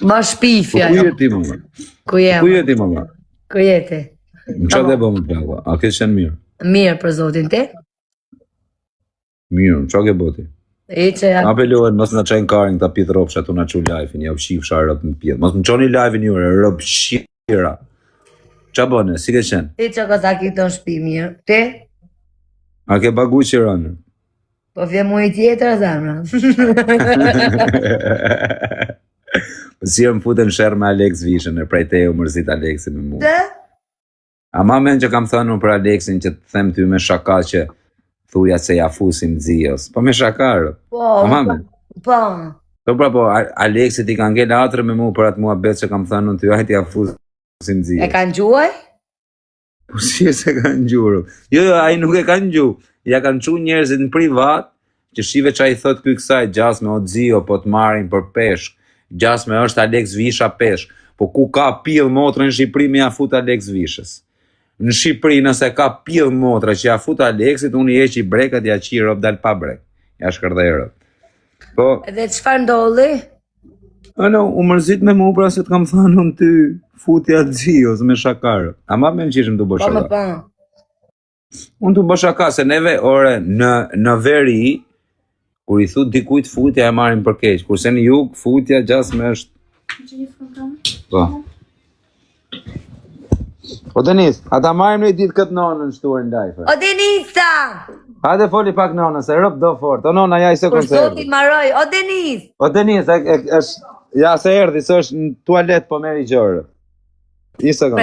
Ma shpifja. Ku jeti më? Ku jem? Ku jeti më? Ku jeti? Qa dhe bëmë plako? A ke qenë mirë? Mirë për zotin ti? Mirë, qa ke bëti? I që ja... Apelohet, mos në qenë karin këta pitë ropë që atu në që live-in, ja u shifë rëpë në pjetë. Mos më qoni live-in jure, rëpë shira. Qa bëne, si ke qenë? Ti që ka ki të në shpi mirë. Ti? A ke bagu që rënë? Po vje mu i tjetër, zemra. Po si më futën shërë me Alex Vishën, e prej te u mërzit Alexin me mu. Dhe? A ma men që kam thënë për Alexin që të them ty me shaka që thuja se ja fusim Zios. Po me shakarë. Po. A ma men? Po. Po, Alexit i ka ngell atër me mu për atë mua betë që kam thënë në ty, ajti ja fusim Zios. E kanë gjuaj? Po si e se kanë gjurë? Jo, aji nuk e kanë gjuë. Ja kanë qu njerëzit në privat, që shive që a i thot këj kësaj, Gjasme o Zio, po të marin për peshk. Gjasme është Alex Visha peshk. Po ku ka pil motrë në Shqipëri me ja fut Alex Vishës. Në Shqipëri nëse ka pil motra që ja fut Alexit, unë i eqi brekat, ja qi rëp dal pa brek. Ja shkërdej rëp. Po... Edhe çfarë ndolli? Ano, u mërzit me mu pra se të kam thënë në ty futja Zios me shakarë. A ma me në qishëm të bo shaka? Po. Unë të bo shaka, se neve ore në veri, kur i thut dikujt futja e marim për keq, kurse në jug futja Gjasme është... Po. O Denis, ata marim në i ditë këtë nonën shtuar në lajfër. O Denisa! Hajde foli pak nonën, se rëp do fort. O nona, ja i se Kur koncerti. zotin maroj, o Denis! O Denis, është... Ja, se erdi, se është në tualet po meri gjërë. I sekund.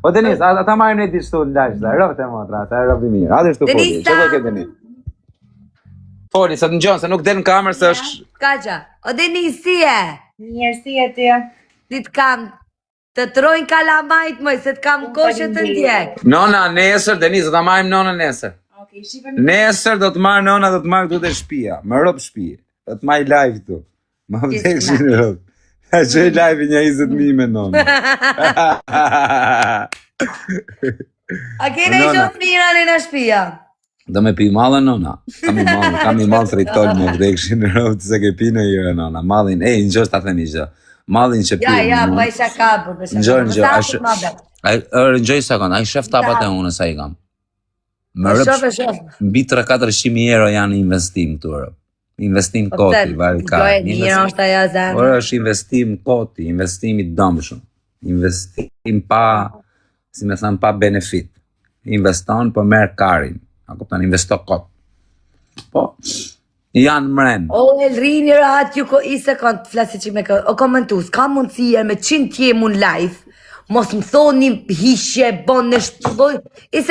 O Denis, ata marim në i ditë shtuar në lajfër, rëp të motra, ata rëp i mirë. Hajde shtu foli, që do ke Denis? Foli, se të në gjonë, se nuk del në kamerë, se është... Kaqa, o Denis, si e? Mirë, si e ty? Si të kam të trojnë kalamajt mëj, se të kam koshe të ndjek. Nona, nesër, Denis, do të marim nona nesër. Nesër do të marrë nona, do të marrë këtu të shpia. Më rëpë shpia. Do të marrë live këtu. Ma vëtek që në rëpë. A që e live një 20.000 me nona. A kene i qotë mira në shpia? Do me pi malë nona. Kam i malë tritol më vëtek që në rëpë të se ke pi në jure nona. Malin, në gjështë ta themi gjë. Malin që pi. Ja, pa i shaka, për shaka. Njoj sekund, a i shef tapat e unë sa i kam. Më rëpë, mbi 3-400.000 euro janë investim të rëpë. Investim koti, varika. Ora është investim koti, investim i dëmshëm. Investim pa, si me thëmë, pa benefit. Investon për merë karin. A kuptan, investo kot. Po, janë mrenë. O, Elrini rahat ju i sekund, flasi që me ka, o komentus, ka mundësia me 100 tjemë në live, mos më thoni hishje, bon në shpëlloj.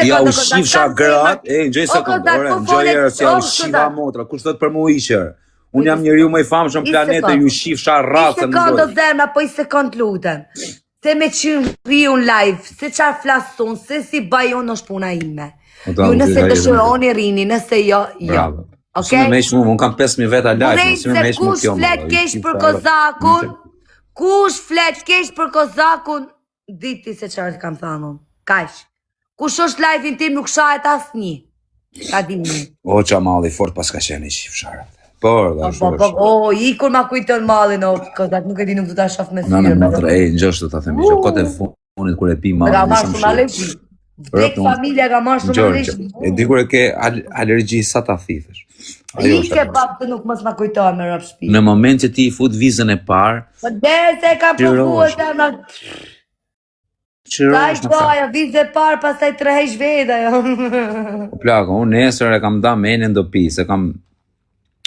Ja u shifsha grat, gjëj sekund, gjëj erë, si ja u shiva motra, kur thot për mu ishër. Unë jam njëri ju më i famshëm planete, ju shifsha ratën në dojë. I sekund, zemra, po i sekund lutem. Se me që riu në live, se qarë flason, se si bajon është puna ime. Ju nëse dëshironi rini, nëse jo, jo. Bravo. Si me meqë mu, unë kam 5.000 veta live, si me meqë mu kjo më. Kush flet kesh për kozakun, diti se qarë kam thanon. Kajsh. Kush është live-in tim nuk shahet asë një. Ka dimni. O, qa mali fort pas ka qeni qifsharë. Por, da shumë. O, i kur ma kujton malin, o, kozak, nuk e di nuk du ta shaf me syrë. Në motrë, në gjështë të themi, që kote funit kur e pi malin. Ka marrë shumë alergji. Dek familja ka marrë shumë alergji. E di kur e ke alergji sa ta thithësh. I ke bab të nuk mos ma kujton me rap shpi. Në moment që ti i fut vizën e parë. Po dhe se ka përfuë të më... Ka i doja, vizë e parë, pasaj të rehejsh veda, jo. Plako, unë nesër e kam da menin do pi, se kam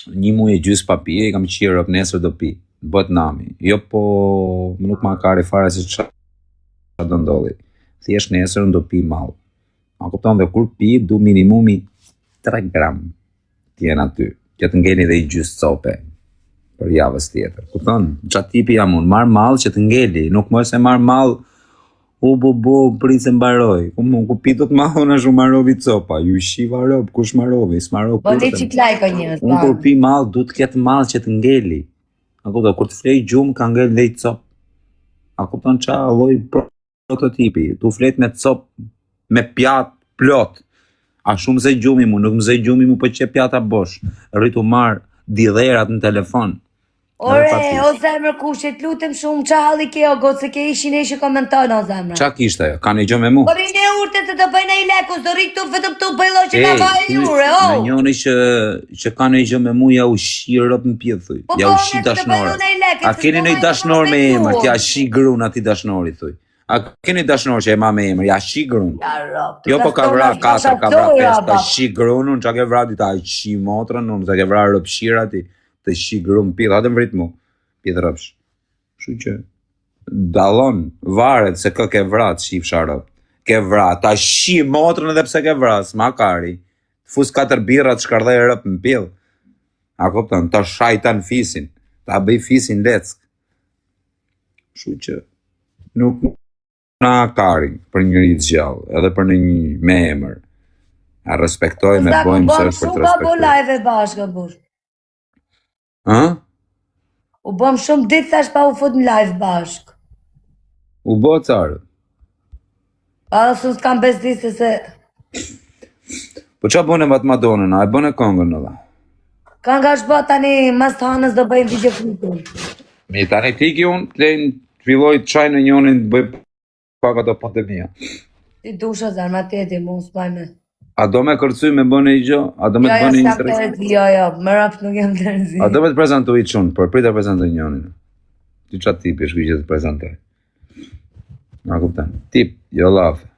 një muaj e gjysë papi, i kam qirë op nesër do pi, bët nami. Jo po, nuk ma kari fara si që do ndolli. Thjesht nesër do pi malë. A kupton dhe kur pi, du minimumi 3 gram t'jen aty, që të ngeni dhe i gjysë cope për javës tjetër. Kupton, qatë tipi jam unë, marë malë që të ngeli, nuk më se marë malë u prisë mbaroj. Ku pitut ma hona shu marovi copa. Ju shiva rob, kush marovi, s'marovi. Po ne qiklaj ka njës. Unë kur pi malë, du të ketë malë që të ngeli. A kupton, kur të flej gjumë, ka ngel dhe i cop. A kupton qa loj prototipi. Tu flet me cop, me pjat plot. A shumë se gjumi mu, nuk më ze gjumi mu për që pjata bosh. Rritu marë dilerat në telefon. Ore, o zemër kushit, lutem shumë, qa halli ke o gotë, se ke ishin e që komenton o zemër. Qa kishte ajo? Ka një gjë me mu? Po rinë e urte të të bëjnë e i leku, do rikë të vetëm të bëjlo që ka bëjë jure, o. Me njoni që ka një gjë me mu, ja u shi rëp në pjetë, thuj. Ja u shi dashnore. A keni një dashnor me emër, t'ja shi grun ati dashnori, thuj. A keni dashnor që e ma me emër, ja shi grun. Jo po ka vra 4, ka vra 5, ta shi grunun, qa ke vra di ta shi motrën, unë ta ke vra rëpshira ti, të shi grun pjetë, atë më vritë mu, pjetë rëpsh. Shu që, dalon, varet se kë ke vra të shi fsharë. Ke vra, ta shi motrën edhe pse ke vra, s'ma kari. Fus 4 birra të shkardhej rëp në pjellë. A kopton, ta shajtan fisin, ta bëj fisin leck. Shu që, nuk na kari për njëri të gjallë, edhe për një me emër. A respektoj me bojmë se është për të respektoj. U bëm shumë pa bo live e bashkë, bur. U bëm shumë ditë thash pa u fut në live bashkë. U bo carë. A dhe su s'kam besdise se... Po qa bëne matë Madonën, a e bëne kongën në dha? Kënga është bë tani, mas të hanës do bëjmë video klipin. Mi tani tiki unë, të filloj të qaj në njonin të bëj pak ato pandemia. Ti dusha zarma teti, mu s'pajme. A do me kërcy me bëne i gjo? A do me të bëne i interes? Jo, më rapt nuk jem të rëzi. A do me të prezentu i qunë, për pritë të prezentu njonin. Ti qatë tipi është që të prezentoj. Ma kuptan. Tip, jo lafe.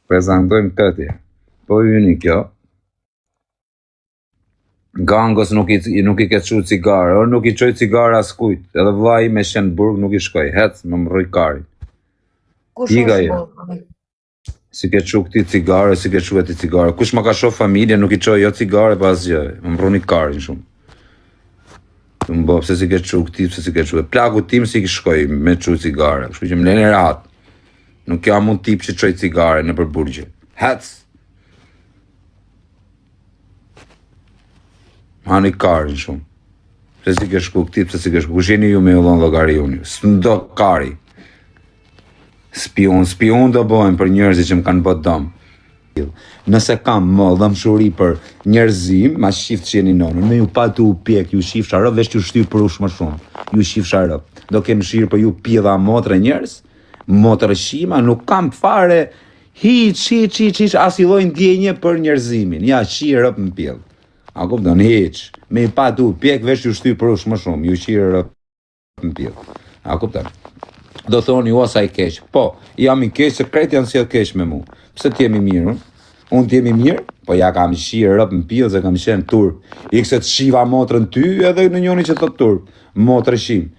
Prezentojmë këtje. Po i vini kjo. Gangos nuk i ke qu cigare, or nuk i qoj cigare as kujt, edhe vlla i me Shenburg nuk i shkoj, hec, më mroj kari. Kush është? Si ke qu këti cigare, si ke qu këti cigare, kush ma ka shoh familje, nuk i qoj jo cigare pa asgjë, më mroni karin shumë. Të më bo, pse si ke qu këti, pse si ke qu, plaku tim si i shkoj me qu cigare, kështu që më lene rahat. Nuk jam un tip që qoj cigare në për burgje. Hec! Hani karin shumë. Pse si ke shku këti, pse si ke shku. Kush jeni ju me ullon llogari unë? S'ndo kari. Spion do bojmë për njerëzit që më kanë bët dëm. Nëse kam më dëmshuri për njerëzim, ma shift që jeni nonë. Me ju pa të u pjek, ju shif sharëp, vesh që ju shtyr për ush më shumë. Ju shif sharëp. Do kem shirë për ju pjedha motre njerëz, motre shima, nuk kam fare hiq, as i lojnë djenje për njerëzimin. Ja, shirëp në pjedhë. A kupton, hiq, me i pa tu, pjek vesh ju shty për ush më shumë, ju qirë në pjek. A kupton. Do thoni, u asa i keq. Po, jam i keq, se krejt janë si e keq me mu. Pse t'jemi mirë? Unë t'jemi mirë, po ja kam shirë rëp në pjek, se kam shenë turp. Ikse të shiva motrën ty, edhe në njoni që të turp. Motrë shim.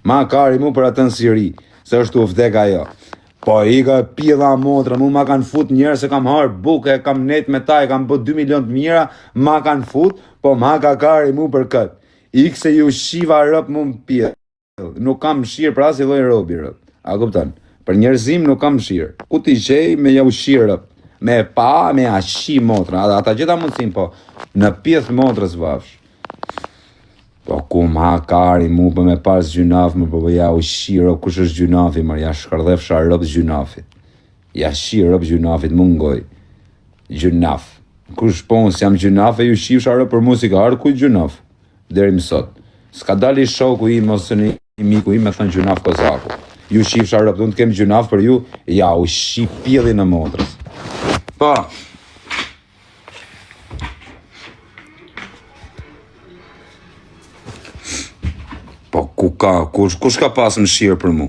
Ma kari mu për atën siri, se është u vdek ajo. Po i ka pjedha motra, mu ma kanë fut njerë se kam harë buke, kam net me taj, kam bët 2 milion të mira, ma kanë fut, po ma ka kari mu për këtë. Ikse ju shiva rëp mu më pjedhë. Nuk kam shirë pra si lojnë robi rëp. A kuptan? Për njerëzim nuk kam shirë. Ku t'i qej me ja u shirë rëp. Me pa, me a shi motra. Ata gjitha mundësim, po në pjedhë motrës vafsh. Po ku ma kari mu për me pas gjunaf, më për ja u shiro, kush është gjunafi, mërë, ja shkërdhefsha rëp gjunafit. Ja shi rëp gjunafit, mungoj. Gjunaf. Kush ponë, si jam gjunafe, ju shifsha rëp për mu si ka arë, ku gjunaf? Deri mësot. Ska dali shoku i, mos në i miku i, me thënë gjunaf kozaku. Ju shifsha rëp, du në të kem gjunaf për ju, ja u shi pjeli në motrës. Po. Po, kush ka pas më shirë për mu?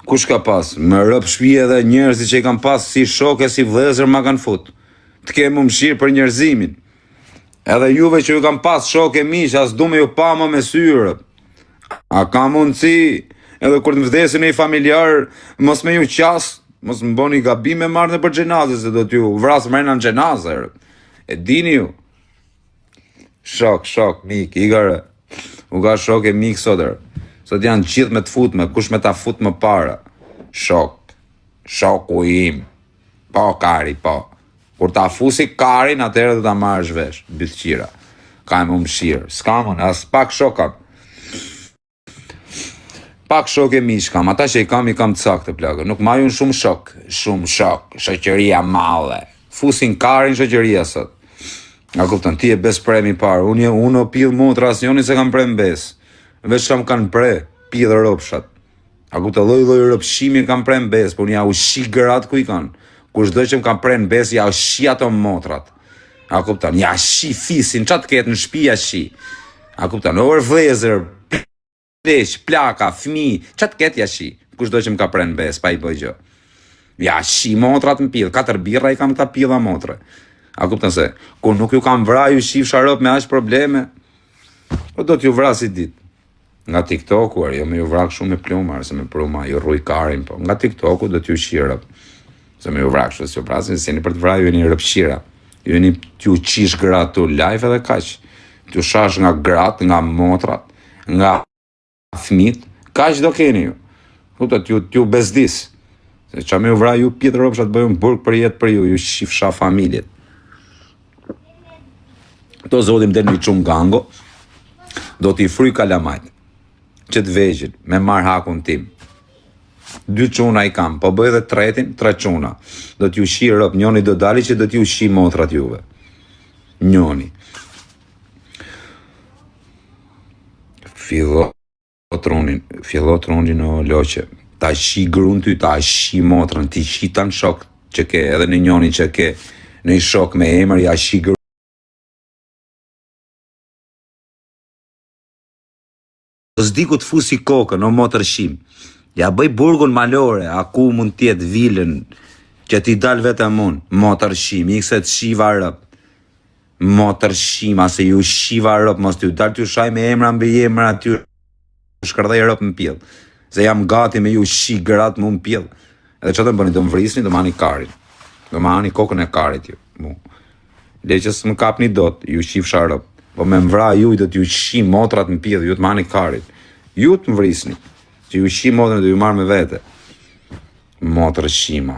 Kush ka pas? Më rëp shpije edhe njerëzit që i kam pas si shoke, si vlezër ma kanë fut. Të kemë më shirë për njerëzimin. Edhe juve që ju kam pas shoke mish, as du me ju pa më me syrë. A ka mundësi, edhe kur të vdesin e i familjar, mos me ju qas, mos më boni gabime marrë në për gjenazë, se do t'ju vrasë mrejna në gjenazë. E dini ju? Shok, mik, i gare. U ka shok e mik sotër. Sot janë gjithë me të futme, kush me ta fut më para. Shoku im. Po, kari, po. Kur ta fusi karin, atëherë do ta marrësh vesh, bythqira. Ka e më mshirë. S'kamon, as pak shok kam. Pak shok e mish kam, ata që i kam të saktë plakë. Nuk majun shumë shok, shoqëria male. Fusin karin shoqëria sot. A kupton, ti e bes premi parë, unë o pil motra, asë njoni se kam pre në bes. Veç kam kanë pre, pil rëpshat. A kupton, loj rëpshimi kam pre në bes, po unë ja u shi gërat ku i kanë. Kush do që më kam pre në bes, ja u shi ato motrat. A kupton, ja shi fisin, qatë ketë në shpia shi. A kupton, orë vlezër, plesh, plaka, fmi, qatë ketë ja shi. Kush do që më ka pre në bes, pa i bëj gjë. Ja shi motrat në pil, 4 birra i kam ta pila motre. A kupton se, ku nuk ju kam vra ju shif sharop me aq probleme, po do t'ju vra si dit. Nga TikToku, jo me ju vrak shumë me plumar, se me pluma ju rruj karin, po nga TikToku do t'ju shirëp. Se me ju vrak shumë, se ju prasin, se jeni për t'vra ju jeni rëpshira. Ju jeni t'ju qish grat t'u live edhe kaq. T'ju shash nga grat, nga motrat, nga fmit, kaq do keni ju. Kuptot, t'ju bezdis. Se qa me ju vra ju pjetë rëpshat bëjun burg për jetë për ju shifsha familjet. To zotim del një qumë gango, do t'i fry kalamajt, që t'vegjit, me marr hakun tim. 2 quna i kam, po bëj dhe tretin, 3 quna. Do t'ju shi rëp, njoni do dali që do t'ju shi motrat juve. Njoni. Fillo tronin o loqe. Ta shi grun ty, ta shi motrën, ti shi ta në shok që ke, edhe në njoni që ke, në i shok me emër, ja shi grun. S'diku të fusi kokën, o motër shim. Ja bëj burgun malore, a ku mund tjetë vilën, që ti dal vetëm unë, motër shim, i këse të shiva rëp. Motër shim, ase ju shiva rëp, mos t'ju dal t'ju shaj me emra mbi emra, t'ju shkërdej rëp në pjell. Se jam gati me ju shi gërat mu në pjell. Edhe që të më bëni, do më vrisni, do më ani karin. Do më ani kokën e karit ju. Le që së më kapni dot, ju shif sharëp. Po me mvra ju do t'ju shi motrat në pjell, ju t'mani karit. Ju t'më vrisni, që ju shi motrat dhe ju marrë me vete. Motër shima.